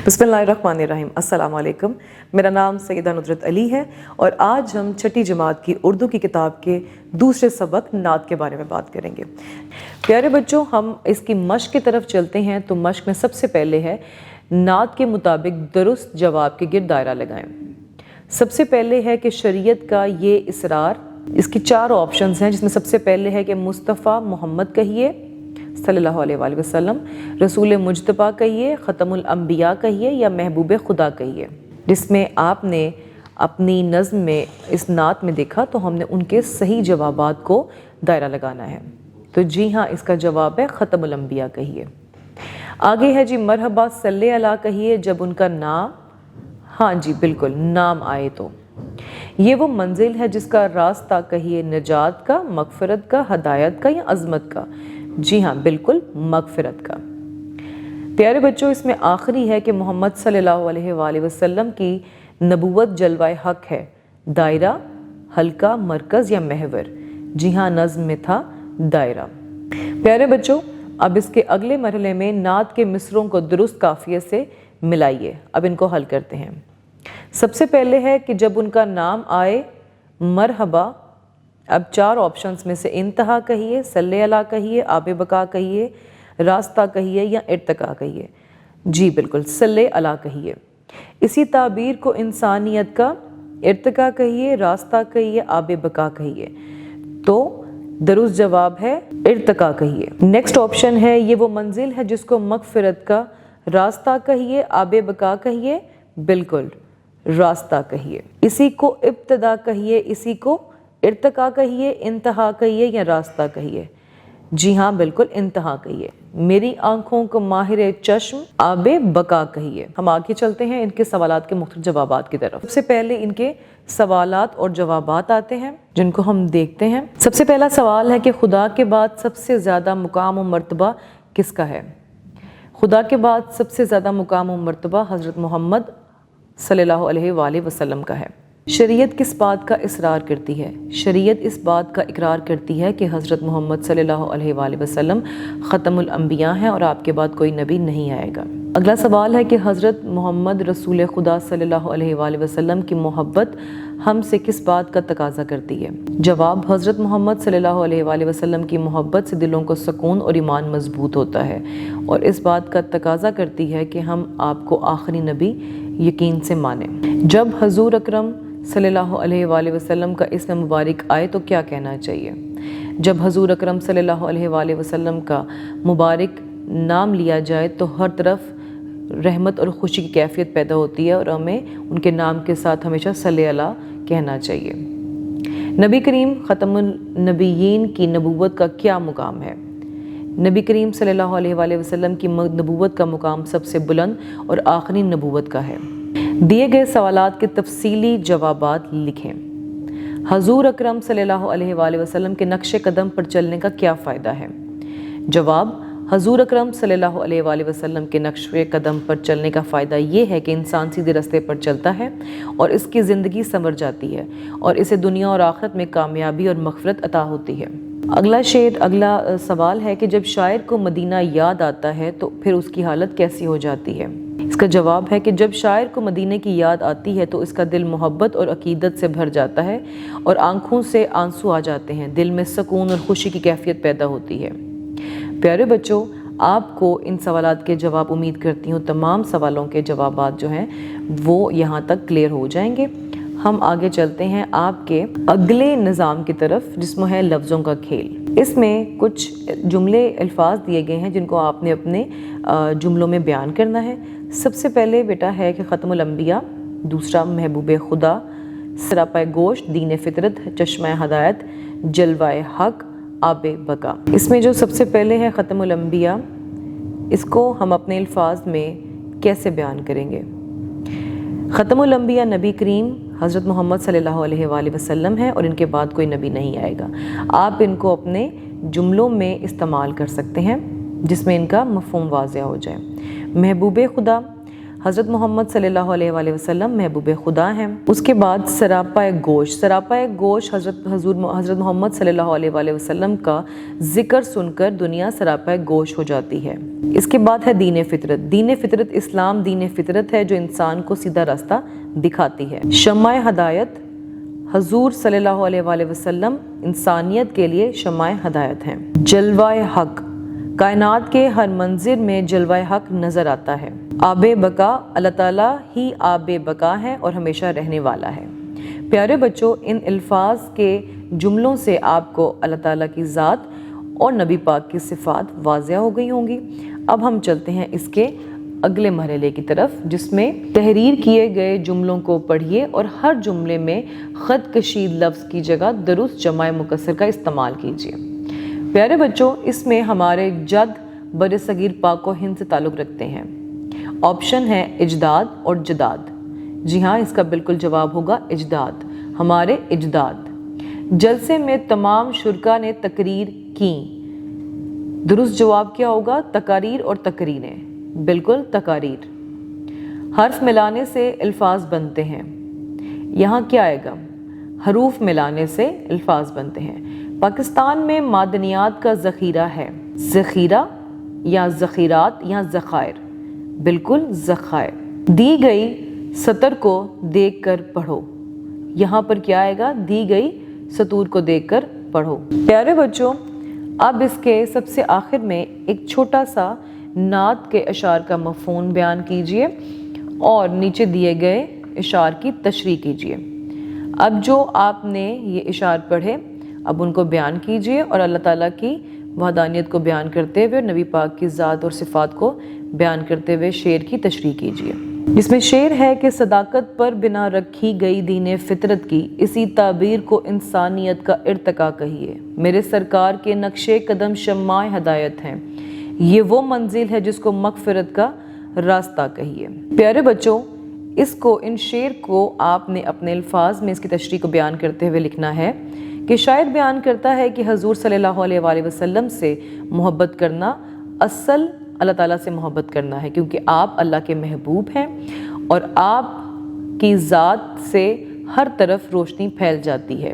बिस्मिल्लाहिर्रहमानिर्रहीम। अस्सलाम वालेकुम। मेरा नाम सैयदा नुसरत अली है और आज हम छठी जमात की उर्दू की किताब के दूसरे सबक नात के बारे में बात करेंगे। प्यारे बच्चों, हम इसकी मश्क की तरफ चलते हैं तो मश्क में सबसे पहले है नात के मुताबिक दुरुस्त जवाब के गिर्द दायरा लगाएं। सबसे पहले है कि शरीयत का ये इसरार, इसकी 4 ऑप्शंस हैं, जिसमें सबसे पहले है कि मुस्तफ़ा मोहम्मद कहिए सल्लल्लाहु अलैहि वसल्लम, रसूल मुज्तबा कहिए, ख़तमुल अंबिया कहिए या महबूब खुदा कहिए। जिसमें आपने अपनी नज़्म में इस नात में देखा तो हमने उनके सही जवाबात को दायरा लगाना है। तो जी हाँ, इसका जवाब है ख़तमुल अंबिया कहिए। आगे है जी मरहबा सल्ले अला कहिए जब उनका नाम, हाँ जी बिल्कुल, नाम आए तो। ये वो मंजिल है जिसका रास्ता कहिए निजात का, मगफरत का, हदायत का या अज़मत का। जी हाँ बिल्कुल, मगफिरत का। प्यारे बच्चों, इसमें आखिरी है कि मोहम्मद सल्लल्लाहु अलैहि वसल्लम की नबूवत जलवाए हक है, दायरा, हल्का, मरकज़ या महवर। जी हाँ, नज़्म में था दायरा। प्यारे बच्चों, अब इसके अगले मरहले में नात के मिसरों को दुरुस्त काफ़िये से मिलाइए। अब इनको हल करते हैं। सबसे पहले है कि जब उनका नाम आए मरहबा। अब 4 ऑप्शंस में से इंतहा कहिए, सल्ले अला कहिए, आबे बका कहिए, रास्ता कहिए या इर्तका कहिए। जी बिल्कुल, सल्ले अला कहिए। इसी ताबीर को इंसानियत का इर्तका कहिए, रास्ता कहिए, आबे बका कहिए। तो दुरुस्त जवाब है इर्तका कहिए। नेक्स्ट ऑप्शन है ये वो मंजिल है जिसको मगफिरत का, रास्ता कहिए, आबे बका कहिए, बिल्कुल रास्ता कहिए। इसी को इब्तदा कहिए, इसी को इर्तका कहिए, इंतहा कहिए या रास्ता कहिए। जी हाँ बिल्कुल, इंतहा कहिए। मेरी आंखों को माहिर चश्म, आबे बका कहिए। हम आगे चलते हैं इनके सवालात के मुख्तलिफ जवाबात की तरफ। सबसे पहले इनके सवालात और जवाबात आते हैं जिनको हम देखते हैं। सबसे पहला सवाल है कि खुदा के बाद सबसे ज़्यादा मुकाम और मर्तबा किसका है? खुदा के बाद सबसे ज़्यादा मुकाम और मर्तबा हज़रत मोहम्मद सल्लल्लाहु अलैहि वसल्लम का है। शरीयत किस बात का इसरार करती है? शरीयत इस बात का इकरार करती है कि हज़रत मोहम्मद सल्लल्लाहु अलैहि वसल्लम ख़तमुल अंबिया हैं और आपके बाद कोई नबी नहीं आएगा। अगला सवाल है कि हज़रत मोहम्मद रसूल खुदा सल्लल्लाहु अलैहि वसल्लम की मोहब्बत हमसे किस बात का तकाज़ा करती है? जवाब, हज़रत मोहम्मद सल्लल्लाहु अलैहि वसल्लम की मोहब्बत से दिलों को सुकून और ईमान मजबूत होता है और इस बात का तकाज़ा करती है कि हम आपको आखिरी नबी यकीन से माने। जब हजूर अकरम सल्लल्लाहु अलैहि वसल्लम का इस्म मुबारक आए तो क्या कहना चाहिए? जब हजूर अकरम सल्लल्लाहु अलैहि वसल्लम का मुबारक नाम लिया जाए तो हर तरफ रहमत और खुशी की कैफियत पैदा होती है और हमें उनके नाम के साथ हमेशा सल्ले अला कहना चाहिए। नबी करीम ख़तमुन नबीयीन की नबूवत का क्या मुकाम है? नबी करीम सल्लल्लाहु अलैहि वसल्लम की नबूवत का मुकाम सबसे बुलंद और आखिरी नबूवत का है। दिए गए सवालात के तफसीली जवाबात लिखें। हजूर अकरम सल्लल्लाहु अलैहि वसल्लम के नक्शे कदम पर चलने का क्या फ़ायदा है? जवाब, हजूर अकरम सल्लल्लाहु अलैहि वसल्लम के नक्शे कदम पर चलने का फ़ायदा ये है कि इंसान सीधे रास्ते पर चलता है और इसकी ज़िंदगी संवर जाती है और इसे दुनिया और आखिरत में कामयाबी और मग़फ़िरत अता होती है। अगला सवाल है कि जब शायर को मदीना याद आता है तो फिर उसकी हालत कैसी हो जाती है? इसका जवाब है कि जब शायर को मदीने की याद आती है तो इसका दिल मोहब्बत और अकीदत से भर जाता है और आंखों से आंसू आ जाते हैं, दिल में सुकून और खुशी की कैफियत पैदा होती है। प्यारे बच्चों, आपको इन सवालात के जवाब, उम्मीद करती हूँ तमाम सवालों के जवाबात जो हैं वो यहाँ तक क्लियर हो जाएंगे। हम आगे चलते हैं आपके अगले निज़ाम की तरफ जिसमें है लफ्ज़ों का खेल। इसमें कुछ जुमले अल्फाज दिए गए हैं जिनको आपने अपने जुमलों में बयान करना है। सबसे पहले बेटा है कि ख़तमुल अंबिया, दूसरा महबूब खुदा, सरापा गोश्त, दीन फितरत, चश्मा हदायत, जलवाए हक, आबे बका। इसमें जो सबसे पहले है ख़तमुल अंबिया, इसको हम अपने अल्फाज में कैसे बयान करेंगे? ख़तमुल अंबिया नबी करीम हज़रत मोहम्मद सल्लल्लाहु अलैहि वसल्लम है और इनके बाद कोई नबी नहीं आएगा। आप इनको अपने जुमलों में इस्तेमाल कर सकते हैं जिसमें इनका मफ़हूम वाज़िह हो जाए। महबूब खुदा, हज़रत मोहम्मद सल्लल्लाहु अलैहि वसल्लम महबूब खुदा हैं। उसके बाद सरापाए गोश हज़रत मोहम्मद सल्लल्लाहु अलैहि वसल्लम का जिक्र सुनकर दुनिया सरापाए गोश हो जाती है। इसके बाद है दीन फितरत। दीन फितरत इस्लाम दीन फितरत है जो इंसान को सीधा रास्ता दिखाती है। शम्माए हदायत हजूर सल्लल्लाहु अलैहि वसल्लम इंसानियत के लिए शम्माए हदायत हैं। जलवाए हक कायनात के हर मंजिर में जलवाए हक नज़र आता है। आबे बका अल्लाह ताला ही आबे बका है और हमेशा रहने वाला है। प्यारे बच्चों, इन अल्फाज के जुमलों से आपको अल्लाह ताला की ज़ात और नबी पाक की सिफ़ात वाज़िया हो गई होंगी। अब हम चलते हैं इसके अगले मरहले की तरफ, जिसमें तहरीर किए गए जुमलों को पढ़िए और हर जुमले में ख़त कशीद लफ्ज़ की जगह दुरुस्त जमाए मुकस्सर का इस्तेमाल कीजिए। प्यारे बच्चों, इसमें हमारे जद बर सगीर पाक व हिंद से ताल्लुक़ रखते हैं। ऑप्शन है इजदाद और जदाद। जी हाँ, इसका बिल्कुल जवाब होगा इजदाद, हमारे इजदाद। जलसे में तमाम शुरका ने तकरीर की। दुरुस्त जवाब क्या होगा? तकारीर और तकरीरें, बिल्कुल तकारीर। हर्फ मिलाने से अल्फाज बनते हैं। यहाँ क्या आएगा? हरूफ मिलाने से अल्फाज बनते हैं। पाकिस्तान में मादनियात का ज़ख़ीरा है। ज़ख़ीरा या ज़ख़ीरात या ज़ख़ायर, बिल्कुल ज़ख़ायर। दी गई सतर को देख कर पढ़ो। यहाँ पर क्या आएगा? दी गई सतूर को देख कर पढ़ो। प्यारे बच्चों, अब इसके सबसे आखिर में एक छोटा सा नात के अशार का मफ़हूम बयान कीजिए और नीचे दिए गए इशार की तशरीह कीजिए। अब जो आपने ये इशार पढ़े, अब उनको बयान कीजिए और अल्लाह ताला की वहदानियत को बयान करते हुए नबी पाक की ज़ात और सिफ़ात को बयान करते हुए शेर की तशरीह कीजिए। जिसमें शेर है कि सदाकत पर बिना रखी गई दीन फितरत की इसी ताबीर को इंसानियत का इर्तका कहिए। मेरे सरकार के नक्शे कदम शम्माए हदायत हैं, ये वो मंजिल है जिसको मग़फ़िरत का रास्ता कहिए। प्यारे बच्चों, इन शेर को आपने अपने अल्फाज में इसकी तशरीह को बयान करते हुए लिखना है कि शायर बयान करता है कि हजूर सल्लल्लाहु अलैहि वसल्लम से मोहब्बत करना असल अल्लाह ताला से मोहब्बत करना है, क्योंकि आप अल्लाह के महबूब हैं और आप की ज़ात से हर तरफ रोशनी फैल जाती है।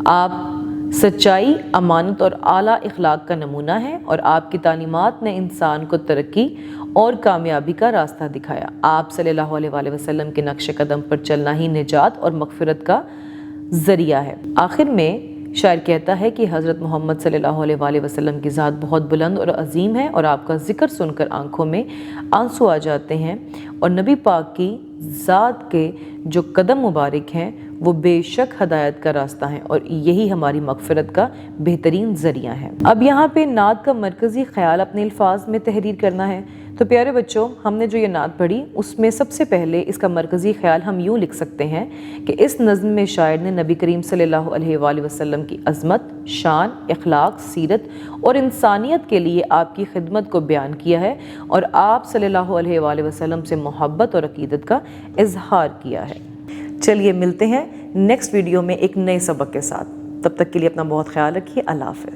आप सच्चाई, अमानत और आला इखलाक का नमूना है और आपकी तालीमात ने इंसान को तरक्की और कामयाबी का रास्ता दिखाया। आप सल्लल्लाहु अलैहि वसल्लम के नक्श कदम पर चलना ही निजात और मग़फ़िरत का ज़रिया है। आखिर में शायर कहता है कि हज़रत मोहम्मद सल्लल्लाहु अलैहि वसल्लम की ज़ात बहुत बुलंद और अजीम है और आपका ज़िक्र सुनकर आंखों में आंसू आ जाते हैं और नबी पाक की ज़ात के जो कदम मुबारक हैं वो बेशक हदायत का रास्ता है और यही हमारी मग़फ़िरत का बेहतरीन ज़रिया है। अब यहाँ पे नात का मरकज़ी ख़याल अपने अल्फाज में तहरीर करना है। तो प्यारे बच्चों, हमने जो ये नात पढ़ी उसमें सबसे पहले इसका मरकज़ी ख़याल हम यूँ लिख सकते हैं कि इस नज़्म में शायर ने नबी करीम सल्लल्लाहु अलैहि वसल्लम की अज़मत, शान, इखलाक, सीरत और इंसानियत के लिए आपकी खिदमत को बयान किया है और आप सल्लल्लाहु अलैहि वसल्लम से मोहब्बत और अक़ीदत का इजहार किया है। चलिए मिलते हैं नेक्स्ट वीडियो में एक नए सबक के साथ। तब तक के लिए अपना बहुत ख्याल रखिए। अल्लाह हाफ़िज़।